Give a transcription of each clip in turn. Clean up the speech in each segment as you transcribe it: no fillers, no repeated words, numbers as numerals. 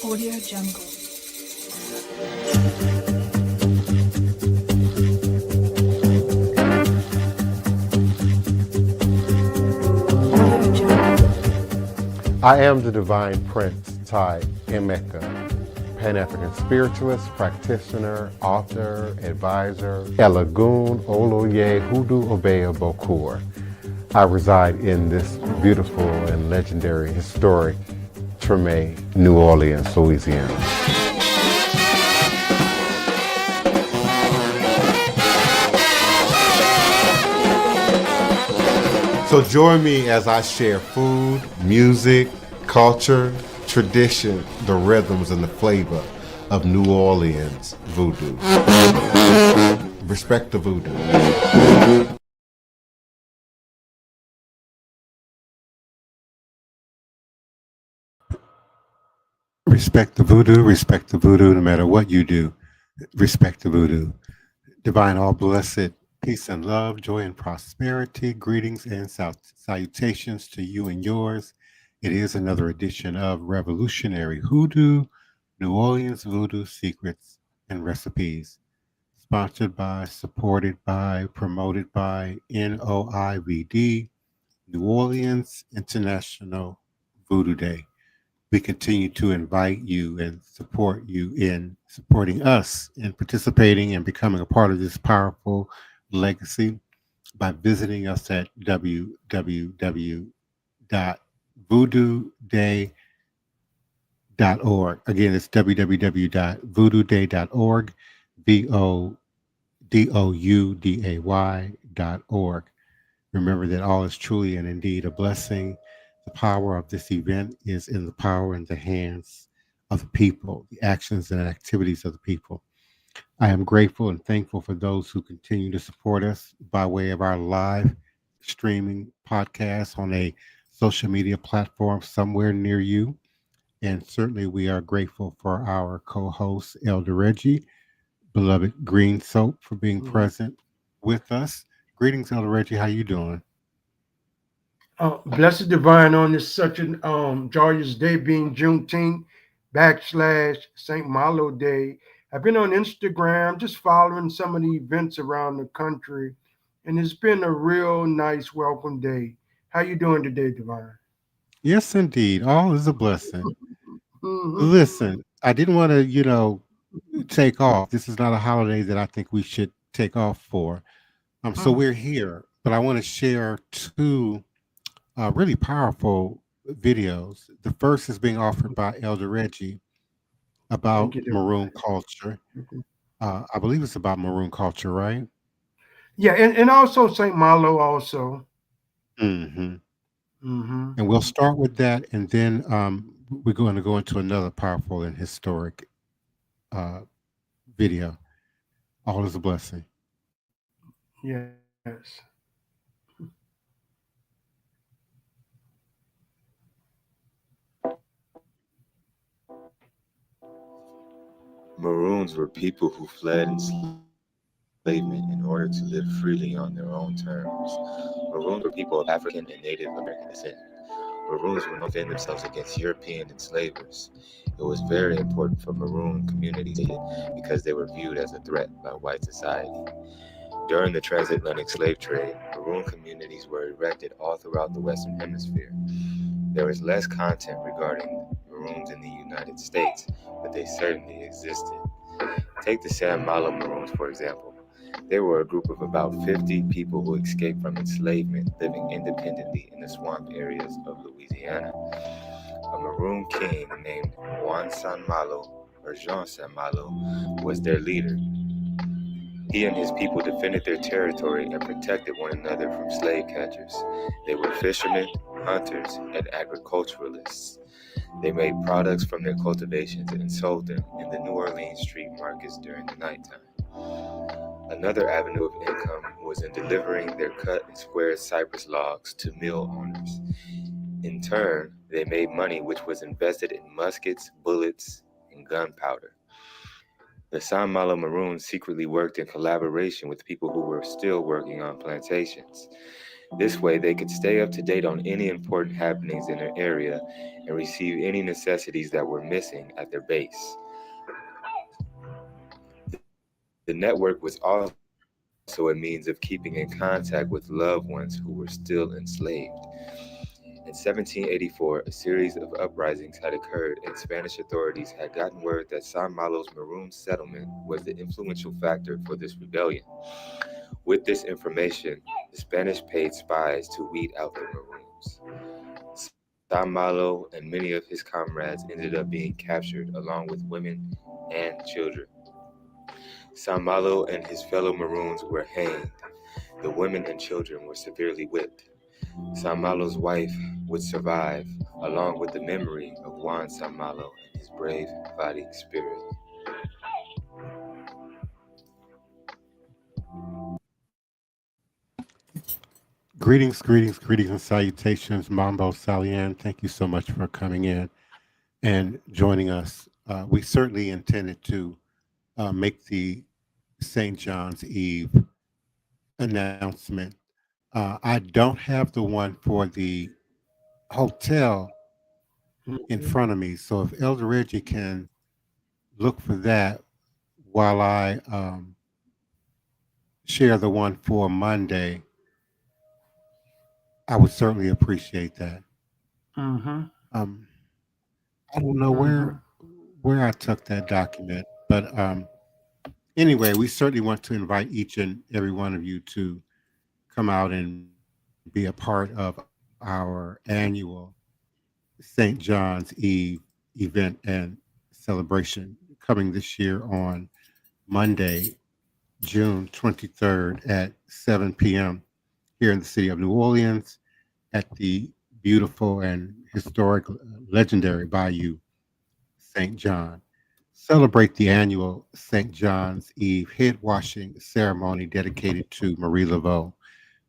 Audio Jungle. I am the Divine Prince, Emmecca, Pan-African Spiritualist, Practitioner, Author, Advisor, Elagoon, Oloye, Hoodoo, Obeya, Bokur. I reside in this beautiful and legendary, historic Treme, New Orleans, Louisiana. So join me as I share food, music, culture, tradition, the rhythms, and the flavor of New Orleans voodoo. Respect the voodoo. Respect the voodoo, no matter what you do. Respect the voodoo. Divine, all blessed, peace and love, joy and prosperity, greetings and salutations to you and yours. It is another edition of Revolutionary Hoodoo, New Orleans Voodoo Secrets and Recipes. Sponsored by, supported by, promoted by NOIVD, New Orleans International Voodoo Day. We continue to invite you and support you in supporting us in participating and becoming a part of this powerful legacy by visiting us at www.voodooday.org. Again, it's www.voodooday.org, VODOUDAY.org. Remember that all is truly and indeed a blessing. The power of this event is in the power in the hands of the people, the actions and activities of the people. I am grateful and thankful for those who continue to support us by way of our live streaming podcast on a social media platform somewhere near you. And certainly we are grateful for our co-host, Elder Reggie, beloved Green Soap, for being present with us. Greetings, Elder Reggie. How you doing? Blessed Divine, on this such an joyous day, being Juneteenth / St. Malo Day. I've been on Instagram just following some of the events around the country, and it's been a real nice welcome day. How you doing today, Divine? Yes, indeed. All is a blessing. Mm-hmm. Listen, I didn't want to, take off. This is not a holiday that I think we should take off for. So we're here, but I want to share two really powerful videos. The first is being offered by Elder Reggie about Thank you, Divine. maroon culture. I believe it's about maroon culture, right? Yeah, and also St. Malo also. Mm-hmm. Mm-hmm. And we'll start with that, and then we're going to go into another powerful and historic video. All is a blessing. Yes. Maroons were people who fled enslavement in order to live freely on their own terms. Maroons were people of African and Native American descent. Maroons were known to defend themselves against European enslavers. It was very important for Maroon communities because they were viewed as a threat by white society. During the transatlantic slave trade, Maroon communities were erected all throughout the Western Hemisphere. There is less content regarding Maroons in the United States, but they certainly existed. Take the San Malo Maroons, for example. They were a group of about 50 people who escaped from enslavement, living independently in the swamp areas of Louisiana. A Maroon king named Juan San Malo, or Jean San Malo, was their leader. He and his people defended their territory and protected one another from slave catchers. They were fishermen, hunters, and agriculturalists. They made products from their cultivations and sold them in the New Orleans street markets during the nighttime. Another avenue of income was in delivering their cut and squared cypress logs to mill owners. In turn, they made money which was invested in muskets, bullets, and gunpowder. The San Malo Maroons secretly worked in collaboration with people who were still working on plantations. This way, they could stay up to date on any important happenings in their area and receive any necessities that were missing at their base. The network was also a means of keeping in contact with loved ones who were still enslaved. In 1784, a series of uprisings had occurred, and Spanish authorities had gotten word that San Malo's maroon settlement was the influential factor for this rebellion. With this information, the Spanish paid spies to weed out the Maroons. San Malo and many of his comrades ended up being captured along with women and children. San Malo and his fellow Maroons were hanged. The women and children were severely whipped. San Malo's wife would survive, along with the memory of Juan San Malo and his brave fighting spirit. Greetings, greetings, greetings, and salutations, Mambo Salian. Thank you so much for coming in and joining us. We certainly intended to make the St. John's Eve announcement. I don't have the one for the hotel in front of me, so if Elder Reggie can look for that while I share the one for Monday, I would certainly appreciate that. Mm-hmm. I don't know where I took that document, but anyway, we certainly want to invite each and every one of you to come out and be a part of our annual St. John's Eve event and celebration coming this year on Monday, June 23rd at 7 p.m. here in the city of New Orleans at the beautiful and historic, legendary Bayou St. John. Celebrate the annual St. John's Eve head washing ceremony dedicated to Marie Laveau.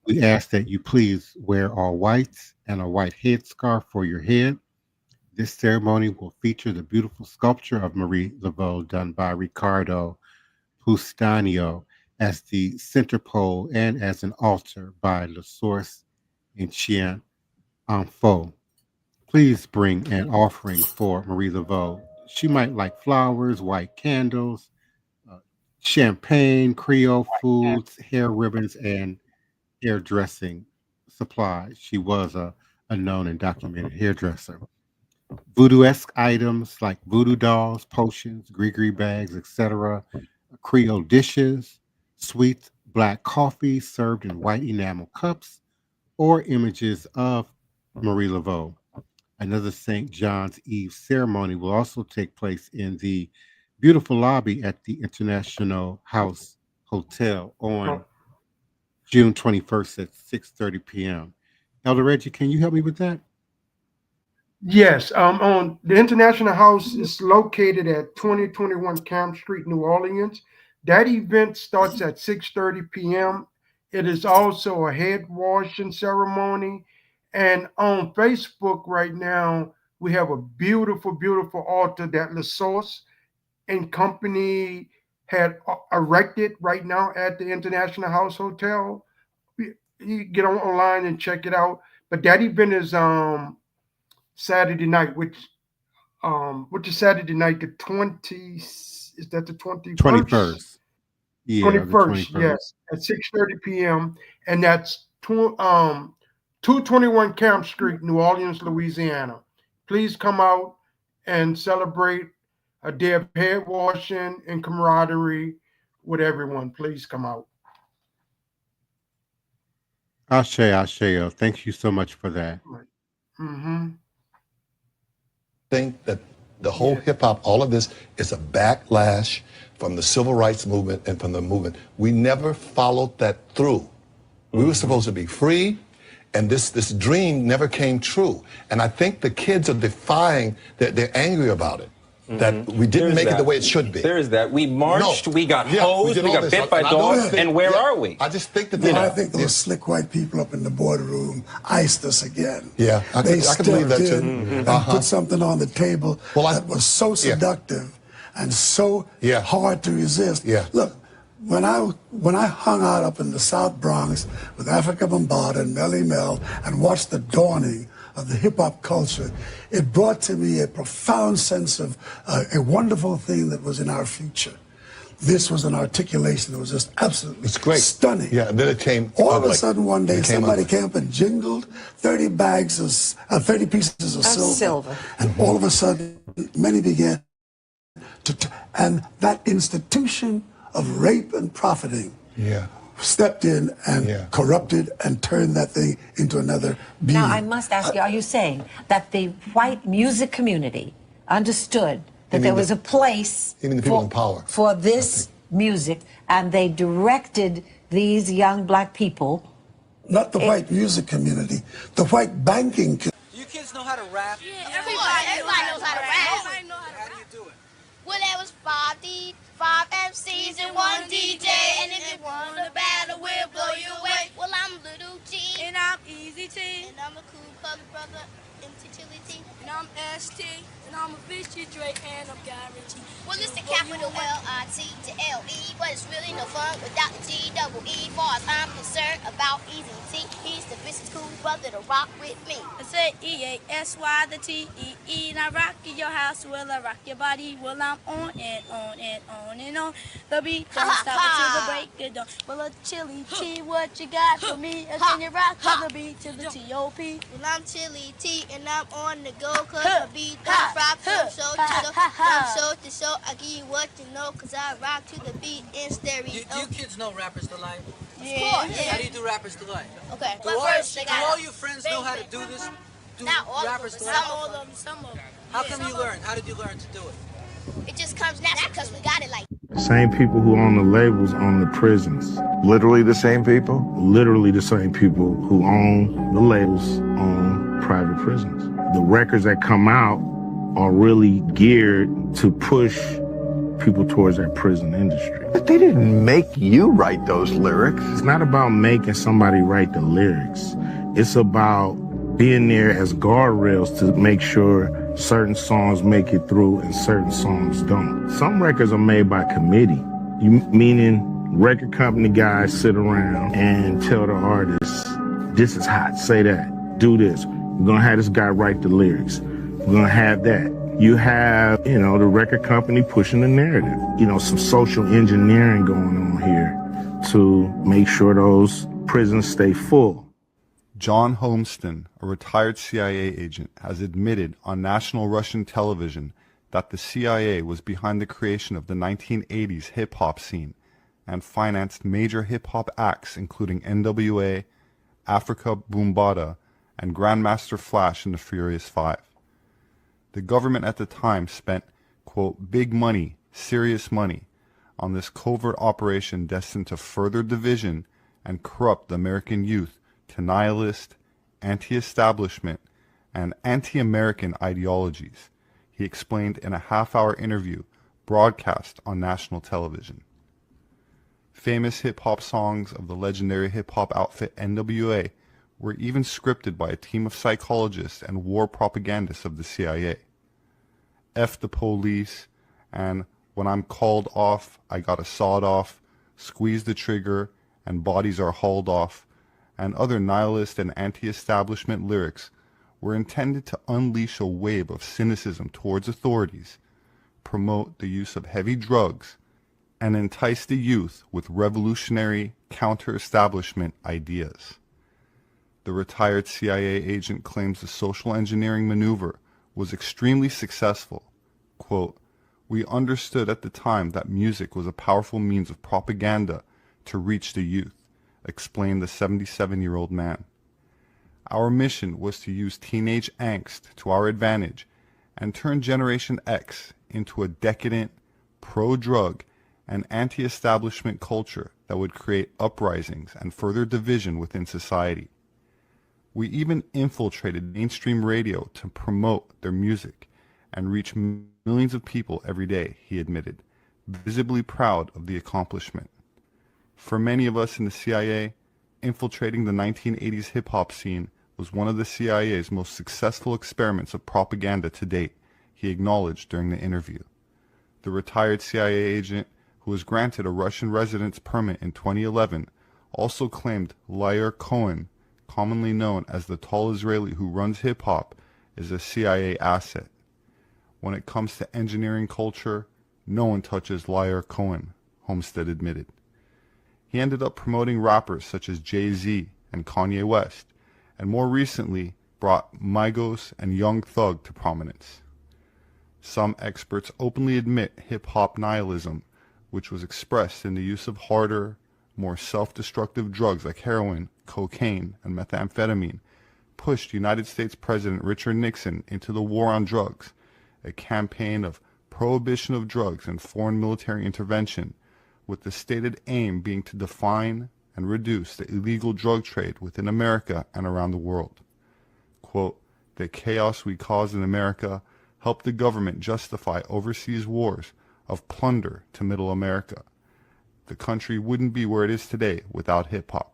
We ask that you please wear all whites and a white headscarf for your head. This ceremony will feature the beautiful sculpture of Marie Laveau done by Ricardo Pustanio as the center pole and as an altar by La Source and Chien Enfo. Please bring an offering for Marie Laveau. She might like flowers, white candles, champagne, Creole foods, hair ribbons, and hairdressing supplies. She was a known and documented hairdresser. Voodoo-esque items like voodoo dolls, potions, gree-gree bags, etc. Creole dishes, sweet black coffee served in white enamel cups, or images of Marie Laveau. Another St. John's Eve ceremony will also take place in the beautiful lobby at the International House Hotel on June 21st at 6:30 p.m. Elder Reggie, can you help me with that? Yes, on the International House is located at 2021 Camp Street, New Orleans. That event starts at 6:30 p.m. It is also a head washing ceremony. And on Facebook right now, we have a beautiful, beautiful altar that La Source and company had erected right now at the International House Hotel. You get online and check it out. But that event is Saturday night, which is Saturday night, the 20, is that the 21st? 21st. Yeah, 21st, yes, at 6:30 p.m. And that's 221 Camp Street, New Orleans, Louisiana. Please come out and celebrate a day of head washing and camaraderie with everyone. Please come out. Ashe. Thank you so much for that. Mm-hmm. Think that the whole hip hop, all of this is a backlash from the civil rights movement and from the movement. We never followed that through. We were supposed to be free, and this dream never came true. And I think the kids are defying that they're angry about it. That we didn't make it the way it should be. There is that. We marched, we got hosed, we got bit by dogs, and where are we? I just think that I think those slick white people up in the boardroom iced us again. Yeah, I can believe that too. And put something on the table that was so seductive and so hard to resist. Yeah. Look, when I hung out up in the South Bronx with Africa Bambaataa and Melly Mel and watched the dawning of the hip-hop culture, it brought to me a profound sense of a wonderful thing that was in our future. This was an articulation that was just absolutely stunning. Yeah, and then it came all ugly. of a sudden one day somebody came up and jingled 30 pieces of silver. And all of a sudden many began and that institution of rape and profiting stepped in and corrupted and turned that thing into another being. Now, I must ask you, are you saying that the white music community understood that there was a place for this music, and they directed these young black people? Not the white music community, the white banking community. You kids know how to rap? Yeah, everybody knows how to rap. How do you do it? Well, there was five MCs and one DJ, and if you want a battle, we'll blow you away. Well, I'm Little G, and I'm Easy T, and I'm a cool colored brother, MC Chili T, and I'm ST, and I'm a Vichy Dre, and I'm Reggie. Well, it's the capital L-I-T to L-E, but it's really no fun without the G-double-E. Far as I'm concerned about Easy T, he's the business cool brother to rock with me. I said E-A-S-Y, the T-E-E, and I rock in your house, will I rock your body? Well, I'm on and on and on and on. The beat don't stop until the break of dawn. Well, a Chili T, what you got for me? Can you rock to the beat to the T-O-P? Well, I'm Chili T, and I'm on the go, cause the beat don't rock from show to show. I give you what you know, cause I rock to the beat in stereo. Do you kids know Rappers Delight? Yeah. Of course. How do you do Rappers Delight? Okay. Do all your friends know how to do this? Not all Rappers of them, Delight? some of them. How come you learn? How did you learn to do it? It just comes natural because we got it like. Same people who own the labels own the prisons. Literally the same people? Literally the same people who own the labels own private prisons. The records that come out are really geared to push people towards that prison industry. But they didn't make you write those lyrics. It's not about making somebody write the lyrics. It's about being there as guardrails to make sure certain songs make it through and certain songs don't. Some records are made by committee, meaning record company guys sit around and tell the artist, this is hot, say that, do this. We're gonna have this guy write the lyrics. We're gonna have that. You have, the record company pushing the narrative. Some social engineering going on here to make sure those prisons stay full. John Holmston, a retired CIA agent, has admitted on national Russian television that the CIA was behind the creation of the 1980s hip-hop scene and financed major hip-hop acts including NWA, Africa Bambaataa, and Grandmaster Flash and the Furious Five. The government at the time spent, quote, big money, serious money, on this covert operation destined to further division and corrupt the American youth to nihilist, anti-establishment, and anti-American ideologies, he explained in a half-hour interview broadcast on national television. Famous hip-hop songs of the legendary hip-hop outfit NWA were even scripted by a team of psychologists and war propagandists of the CIA. F the police, and when I'm called off, I got a sawed off, squeeze the trigger, and bodies are hauled off, and other nihilist and anti-establishment lyrics were intended to unleash a wave of cynicism towards authorities, promote the use of heavy drugs, and entice the youth with revolutionary counter-establishment ideas. The retired CIA agent claims the social engineering maneuver was extremely successful. Quote, we understood at the time that music was a powerful means of propaganda to reach the youth, explained the 77-year-old man. Our mission was to use teenage angst to our advantage and turn Generation X into a decadent, pro-drug, and anti-establishment culture that would create uprisings and further division within society. We even infiltrated mainstream radio to promote their music and reach millions of people every day, he admitted, visibly proud of the accomplishment. For many of us in the CIA, infiltrating the 1980s hip-hop scene was one of the CIA's most successful experiments of propaganda to date, he acknowledged during the interview. The retired CIA agent who was granted a Russian residence permit in 2011, also claimed Lyre Cohen, commonly known as the tall Israeli who runs hip-hop, is a CIA asset. When it comes to engineering culture, no one touches Lyre Cohen, Homestead admitted. He ended up promoting rappers such as Jay-Z and Kanye West, and more recently brought Migos and Young Thug to prominence. Some experts openly admit hip-hop nihilism, which was expressed in the use of harder, more self-destructive drugs like heroin, cocaine, and methamphetamine, pushed United States President Richard Nixon into the war on drugs, a campaign of prohibition of drugs and foreign military intervention, with the stated aim being to define and reduce the illegal drug trade within America and around the world. Quote, "The chaos we caused in America helped the government justify overseas wars of plunder to Middle America. The country wouldn't be where it is today without hip-hop."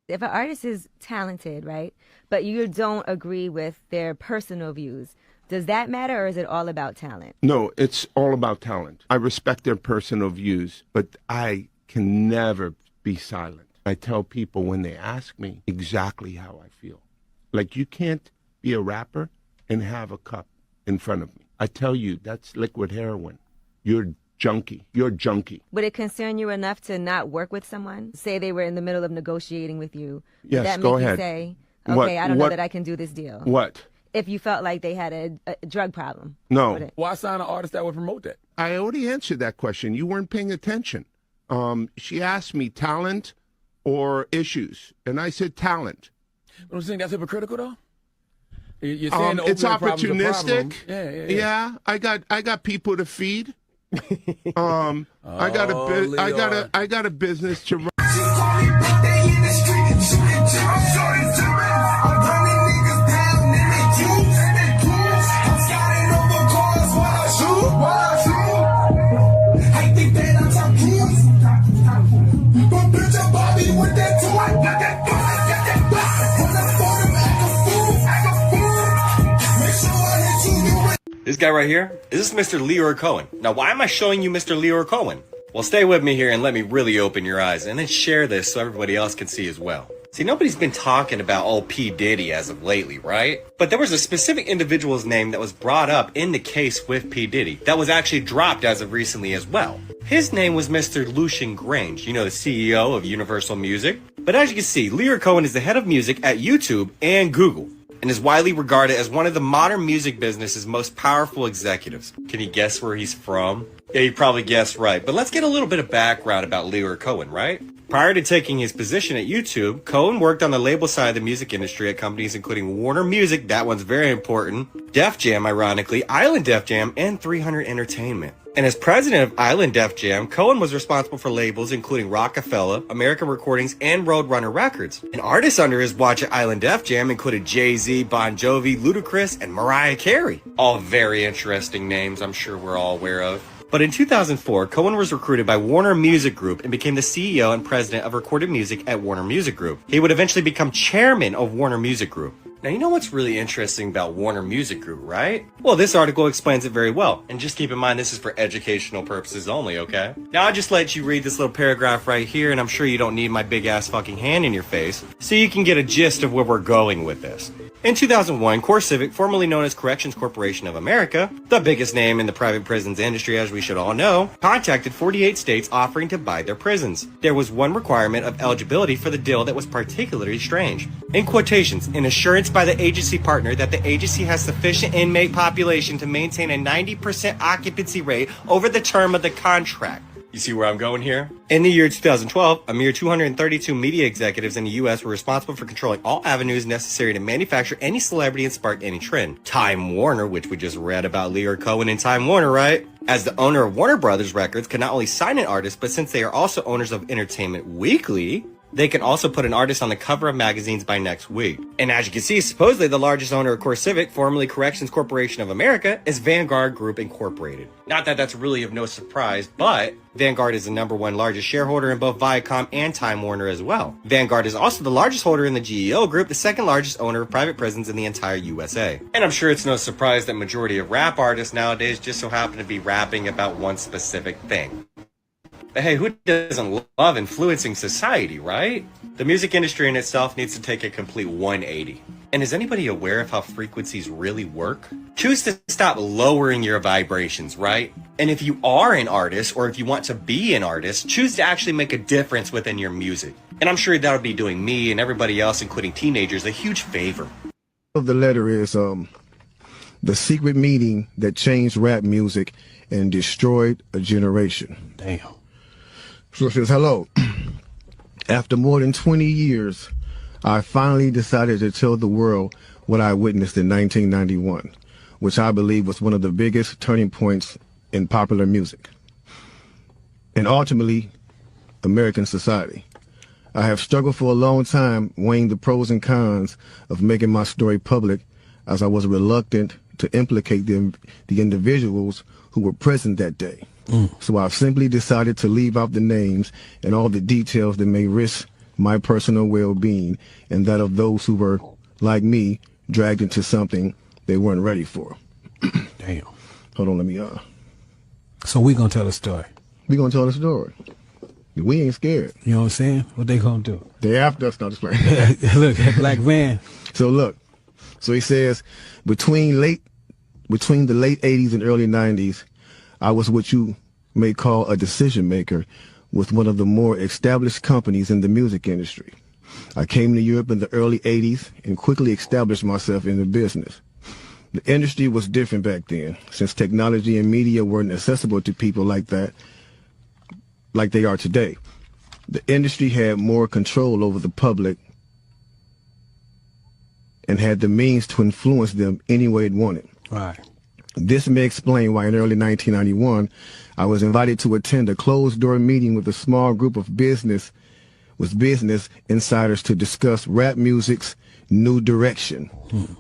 If an artist is talented, right, but you don't agree with their personal views, does that matter, or is it all about talent? No, it's all about talent. I respect their personal views, but I can never be silent. I tell people when they ask me exactly how I feel. Like, you can't be a rapper and have a cup in front of me. I tell you, that's liquid heroin. You're junkie. You're junkie. Would it concern you enough to not work with someone? Say they were in the middle of negotiating with you. Would Yes, that go make ahead. you say, okay, I don't know that I can do this deal? What? If you felt like they had a drug problem. No. Why sign an artist that would promote that? I already answered that question. You weren't paying attention. She asked me talent or issues, and I said talent. But I'm saying that's hypocritical, though. You're saying the it's opioid problem's a problem. opportunistic. Yeah. I got people to feed. I got a business to run. This guy right here, is this Mr. Leroy Cohen? Now, why am I showing you Mr. Leroy Cohen? Well, stay with me here and let me really open your eyes, and then share this so everybody else can see as well. See, nobody's been talking about old P. Diddy as of lately, right? But there was a specific individual's name that was brought up in the case with P. Diddy that was actually dropped as of recently as well. His name was Mr. Lucian Grange, you know, the CEO of Universal Music. But as you can see, Leroy Cohen is the head of music at YouTube and Google, and is widely regarded as one of the modern music business's most powerful executives. Can you guess where he's from? Yeah, you probably guessed right, but let's get a little bit of background about Leroy Cohen, right? Prior to taking his position at YouTube, Cohen worked on the label side of the music industry at companies including Warner Music, that one's very important, Def Jam, ironically, Island Def Jam, and 300 Entertainment. And as president of Island Def Jam, Cohen was responsible for labels including Rockefeller, American Recordings, and Roadrunner Records. And artists under his watch at Island Def Jam included Jay-Z, Bon Jovi, Ludacris, and Mariah Carey. All very interesting names I'm sure we're all aware of. But in 2004, Cohen was recruited by Warner Music Group and became the CEO and president of recorded music at Warner Music Group. He would eventually become chairman of Warner Music Group. Now, you know what's really interesting about Warner Music Group, right? Well, this article explains it very well. And just keep in mind, this is for educational purposes only, okay? Now, I'll just let you read this little paragraph right here, and I'm sure you don't need my big-ass fucking hand in your face, so you can get a gist of where we're going with this. In 2001, CoreCivic, formerly known as Corrections Corporation of America, the biggest name in the private prisons industry as we should all know, contacted 48 states offering to buy their prisons. There was one requirement of eligibility for the deal that was particularly strange. In quotations, an assurance by the agency partner that the agency has sufficient inmate population to maintain a 90% occupancy rate over the term of the contract. You see where I'm going here? In the year 2012, a mere 232 media executives in the U.S. were responsible for controlling all avenues necessary to manufacture any celebrity and spark any trend. Time Warner, which we just read about Leroy Cohen and Time Warner, right? As the owner of Warner Brothers Records, could not only sign an artist, but since they are also owners of Entertainment Weekly, They can also put an artist on the cover of magazines by next week. And as you can see, supposedly the largest owner of CoreCivic, formerly Corrections Corporation of America, is Vanguard Group Incorporated. Not that that's really of no surprise, but Vanguard is the #1 largest shareholder in both Viacom and Time Warner as well. Vanguard is also the largest holder in the GEO Group, the second largest owner of private prisons in the entire USA. And I'm sure it's no surprise that majority of rap artists nowadays just so happen to be rapping about one specific thing. But hey, who doesn't love influencing society, right? The music industry in itself needs to take a complete 180. And is anybody aware of how frequencies really work? Choose to stop lowering your vibrations, right? And if you are an artist, or if you want to be an artist, choose to actually make a difference within your music. And I'm sure that would be doing me and everybody else, including teenagers, a huge favor. The letter is the secret meeting that changed rap music and destroyed a generation. Damn. So it says, hello. After more than 20 years, I finally decided to tell the world what I witnessed in 1991, which I believe was one of the biggest turning points in popular music and ultimately American society. I have struggled for a long time weighing the pros and cons of making my story public, as I was reluctant to implicate the individuals who were present that day. So I've simply decided to leave out the names and all the details that may risk my personal well-being and that of those who were, like me, dragged into something they weren't ready for. Damn. Hold on, let me So we gonna tell a story. We gonna tell a story. We ain't scared. You know what I'm saying? What they gonna do? They after us, not just playing. Look, that black van. So look. So he says, between the late 80s and early 90s, I was what you may call a decision maker with one of the more established companies in the music industry. I came to Europe in the early 80s and quickly established myself in the business. The industry was different back then, since technology and media weren't accessible to people like that, like they are today. The industry had more control over the public and had the means to influence them any way it wanted. Right. This may explain why in early 1991, I was invited to attend a closed-door meeting with a small group of business insiders to discuss rap music's new direction.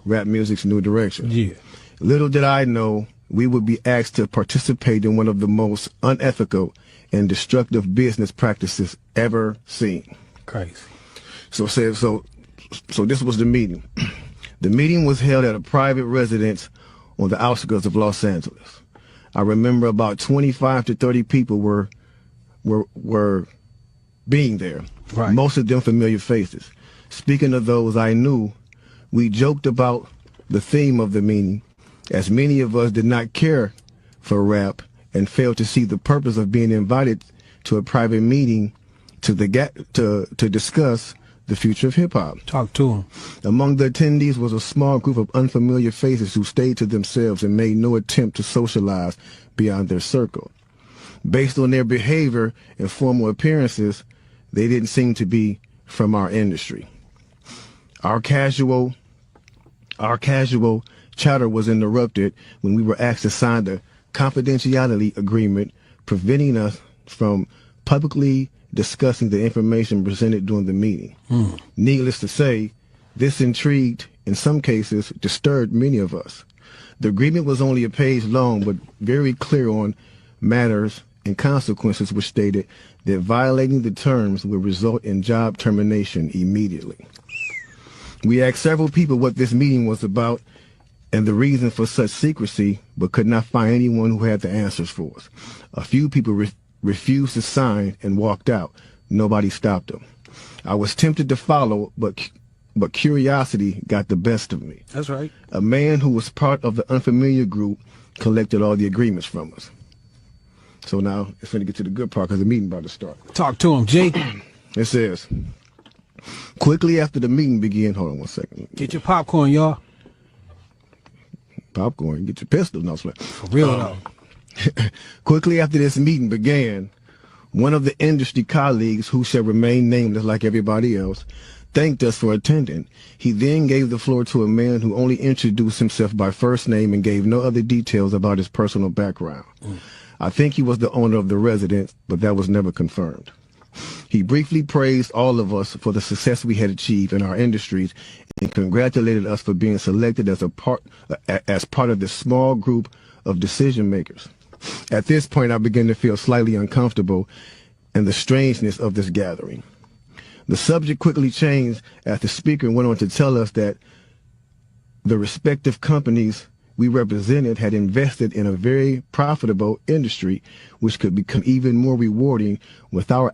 Rap music's new direction. Yeah. Little did I know we would be asked to participate in one of the most unethical and destructive business practices ever seen. Crazy. So this was the meeting. The meeting was held at a private residence on the outskirts of Los Angeles. I remember about 25 to 30 people were being there. Right. Most of them familiar faces. Speaking of those I knew, we joked about the theme of the meeting, as many of us did not care for rap and failed to see the purpose of being invited to a private meeting to discuss the future of hip-hop. Talk to him. Among the attendees was a small group of unfamiliar faces who stayed to themselves and made no attempt to socialize beyond their circle. Based on their behavior and formal appearances, they didn't seem to be from our industry. Our casual chatter was interrupted when we were asked to sign the confidentiality agreement, preventing us from publicly discussing the information presented during the meeting. Needless to say, this intrigued, in some cases, disturbed many of us. The agreement was only a page long, but very clear on matters and consequences, which stated that violating the terms would result in job termination immediately. We asked several people what this meeting was about and the reason for such secrecy, but could not find anyone who had the answers for us. A few people refused to sign and walked out. Nobody stopped them. I was tempted to follow, but curiosity got the best of me. That's right. A man who was part of the unfamiliar group collected all the agreements from us. So now it's going to get to the good part because the meeting about to start. Talk to him, Jake. It says, quickly after the meeting began, hold on one second. Get your popcorn, y'all. Popcorn, get your pistol. No, for real though. Quickly after this meeting began, one of the industry colleagues, who shall remain nameless like everybody else, thanked us for attending. He then gave the floor to a man who only introduced himself by first name and gave no other details about his personal background. I think he was the owner of the residence, but that was never confirmed. He briefly praised all of us for the success we had achieved in our industries and congratulated us for being selected as part of this small group of decision makers. At this point, I began to feel slightly uncomfortable and the strangeness of this gathering. The subject quickly changed as the speaker went on to tell us that the respective companies we represented had invested in a very profitable industry, which could become even more rewarding with our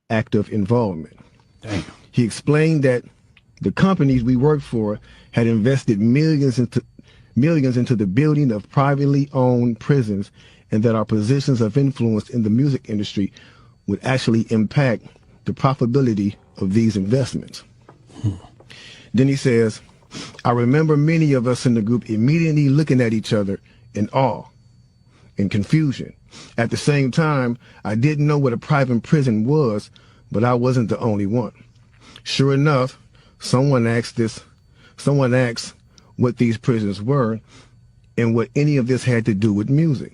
active involvement. Damn. He explained that the companies we worked for had invested millions into the building of privately owned prisons, and that our positions of influence in the music industry would actually impact the profitability of these investments. Then he says, I remember many of us in the group immediately looking at each other in awe and confusion. At the same time, I didn't know what a private prison was, but I wasn't the only one. Sure enough, someone asked what these prisons were and what any of this had to do with music.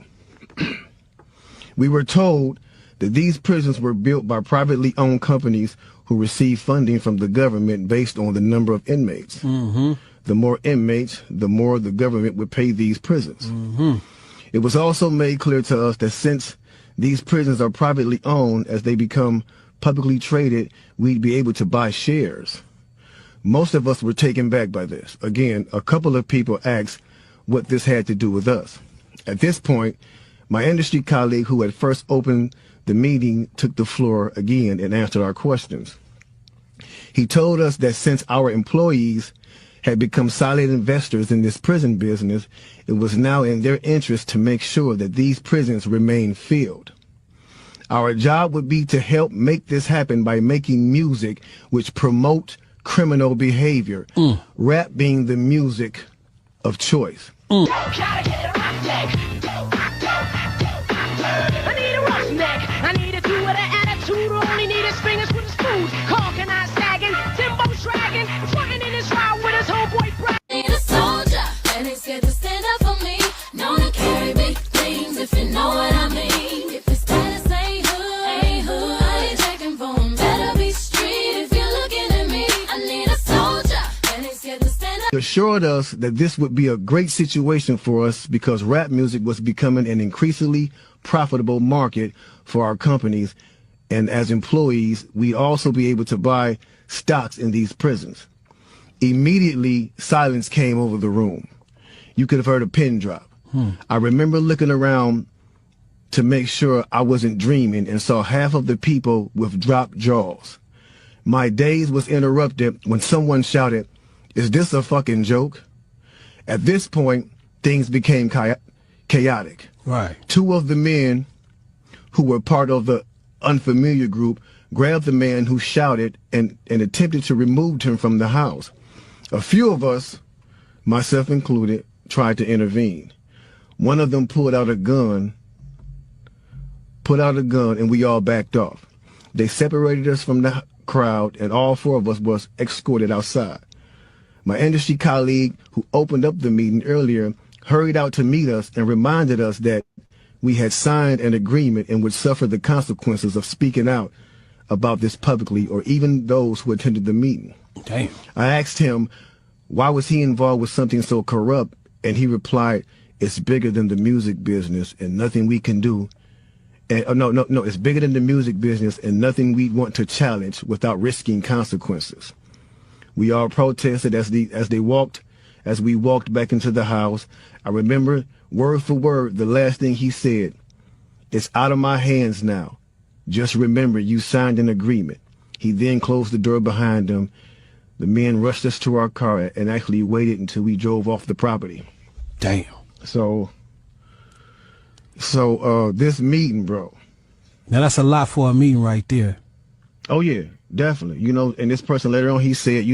We were told that these prisons were built by privately owned companies who received funding from the government based on the number of inmates. Mm-hmm. The more inmates, the more the government would pay these prisons. Mm-hmm. It was also made clear to us that since these prisons are privately owned, as they become publicly traded, we'd be able to buy shares. Most of us were taken back by this. Again, a couple of people asked what this had to do with us. At this point, my industry colleague who had first opened the meeting took the floor again and answered our questions. He told us that since our employees had become solid investors in this prison business, it was now in their interest to make sure that these prisons remain filled. Our job would be to help make this happen by making music which promote criminal behavior, rap being the music of choice. I need a roughneck. I need a dude with an attitude who only need his fingers with his food. Corking, not sagging, Timbo dragging, fronting in his ride with his homeboy Brad. Need a soldier, and he's scared to stand up for me. Known to carry big things, if you know what I mean. If his status ain't hood, I ain't checking for him. Better be street if you're looking at me. I need a soldier, and he's scared to stand up. He assured us that this would be a great situation for us because rap music was becoming an increasingly profitable market for our companies, and as employees, we'd also be able to buy stocks in these prisons. Immediately, silence came over the room. You could have heard a pin drop. I remember looking around to make sure I wasn't dreaming and saw half of the people with dropped jaws. My daze was interrupted when someone shouted, "Is this a fucking joke?" At this point, things became chaotic. Right. Two of the men who were part of the unfamiliar group grabbed the man who shouted and attempted to remove him from the house. A few of us, myself included, tried to intervene. One of them pulled out a gun, and we all backed off. They separated us from the crowd, and all four of us was escorted outside. My industry colleague, who opened up the meeting earlier, hurried out to meet us and reminded us that we had signed an agreement and would suffer the consequences of speaking out about this publicly, or even those who attended the meeting. Damn. I asked him, why was he involved with something so corrupt? And he replied, it's bigger than the music business and nothing we can do. And, it's bigger than the music business and nothing we want to challenge without risking consequences. We all protested as we walked back into the house. I remember word for word the last thing he said. It's out of my hands now. Just remember you signed an agreement. He then closed the door behind him. The men rushed us to our car and actually waited until we drove off the property. Damn. So this meeting, bro. Now that's a lot for a meeting right there. Oh yeah, definitely. And this person later on, he said,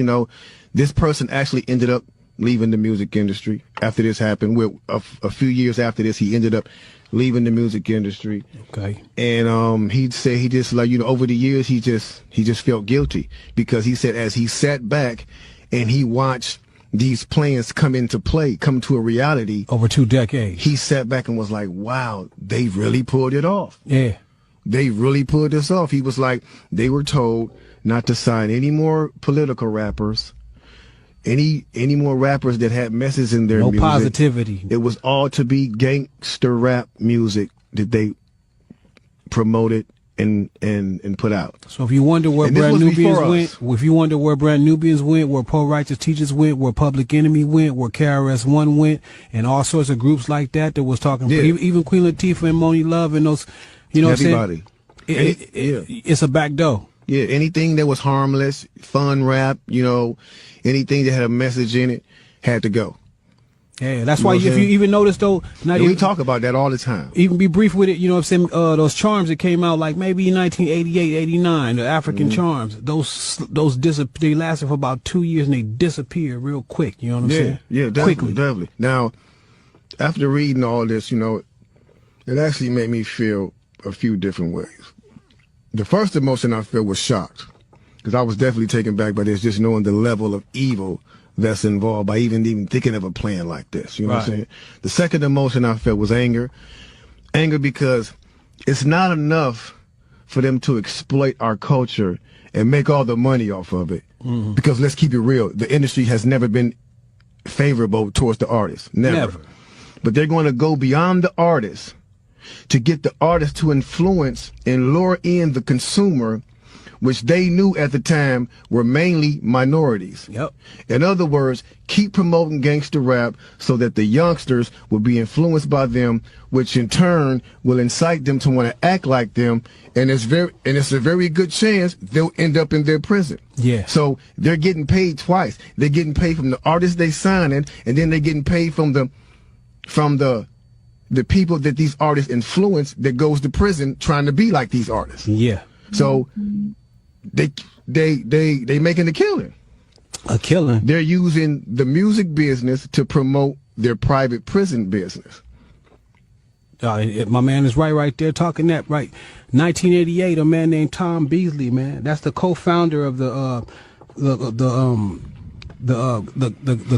this person actually ended up leaving the music industry after this happened. A few years after this, he ended up leaving the music industry. Okay. And he said he just over the years he just felt guilty because he said as he sat back and he watched these plans come to a reality over 2 decades, he sat back and was like, wow, they really pulled it off. Yeah. they really pulled this off. He was like, they were told not to sign any more political rappers, any more rappers that had messages in their music. No positivity. It was all to be gangster rap music that they promoted and put out. So if you wonder where Brand Nubians went, where Pro Righteous Teachers went, where Public Enemy went, where KRS-One went, and all sorts of groups like that was talking, even Queen Latifah and Moni Love and those, you know, everybody. It's a back door. Yeah, anything that was harmless, fun rap, you know, anything that had a message in it had to go. Yeah, that's why if you even notice though, we talk about that all the time. Even be brief with it, you know what I'm saying? Those charms that came out like maybe in 1988, 89, the African charms, those they lasted for about 2 years and they disappeared real quick, you know what I'm saying? Yeah, definitely. Now, after reading all this, you know, it actually made me feel a few different ways. The first emotion I felt was shocked, because I was definitely taken back by this, just knowing the level of evil that's involved by even thinking of a plan like this. You know what I'm saying? The second emotion I felt was anger. Anger because it's not enough for them to exploit our culture and make all the money off of it. Mm-hmm. Because let's keep it real, the industry has never been favorable towards the artists. Never. But they're going to go beyond the artists to get the artist to influence and lure in the consumer, which they knew at the time were mainly minorities. Yep. In other words, keep promoting gangster rap so that the youngsters will be influenced by them, which in turn will incite them to want to act like them, and it's a very good chance they'll end up in their prison. Yeah. So they're getting paid twice. They're getting paid from the artists they signing, and then they're getting paid from the people that these artists influence that goes to prison trying to be like these artists. Yeah. So they making a killing. A killing. They're using the music business to promote their private prison business. My man is right there talking that right. 1988, a man named Tom Beasley, man. That's the co-founder of the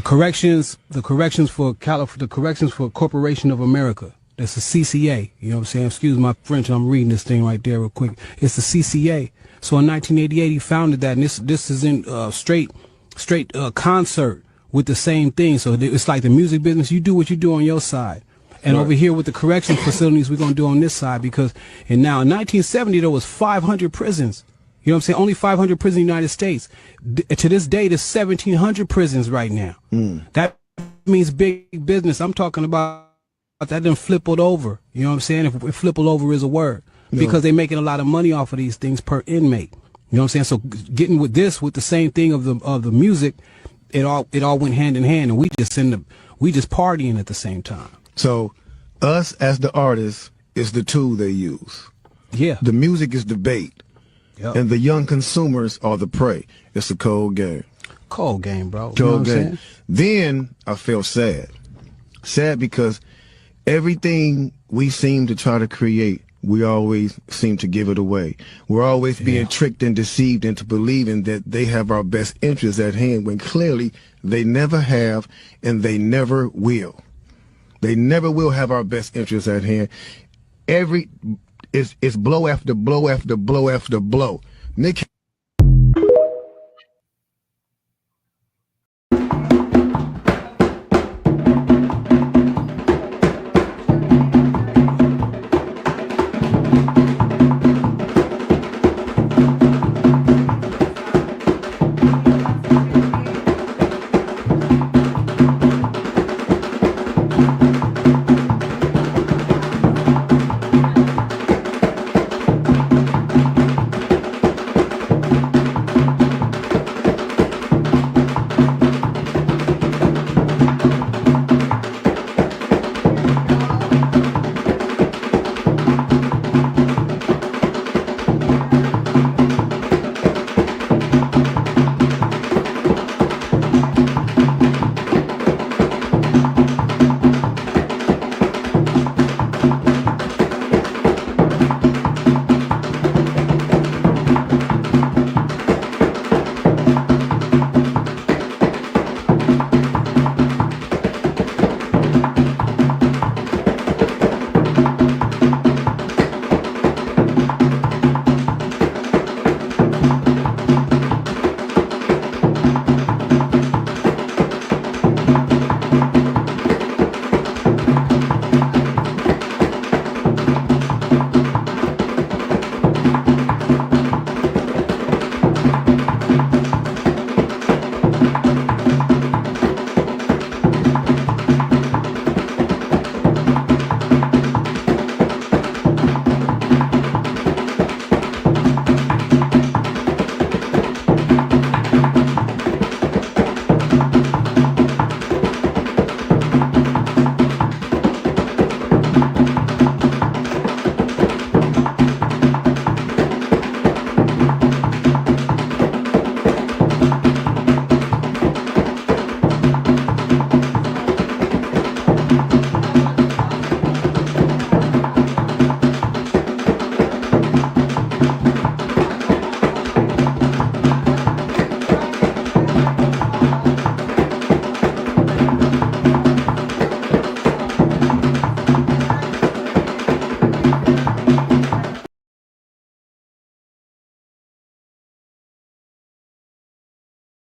corrections for Corporation of America. That's the CCA. You know what I'm saying? Excuse my French. I'm reading this thing right there real quick. It's the CCA. So in 1988, he founded that, and this is in straight concert with the same thing. So it's like the music business. You do what you do on your side, and over here with the correction facilities, we're gonna do on this side and now in 1970 there was 500 prisons. You know what I'm saying? Only 500 prisons in the United States. To this day, there's 1,700 prisons right now. That means big business. I'm talking about that done flippled over. You know what I'm saying? If flippled over is a word. Because they're making a lot of money off of these things per inmate. You know what I'm saying? So getting with the same thing of the music, it all went hand in hand, and we just partying at the same time. So us as the artists is the tool they use. Yeah. The music is the bait. Yep. And the young consumers are the prey. It's a cold game. Cold game, bro. Cold game. Then I felt sad. Sad because everything we seem to try to create, we always seem to give it away. We're always being tricked and deceived into believing that they have our best interests at hand, when clearly they never have and they never will. They never will have our best interests at hand. It's blow after blow after blow after blow. Nick.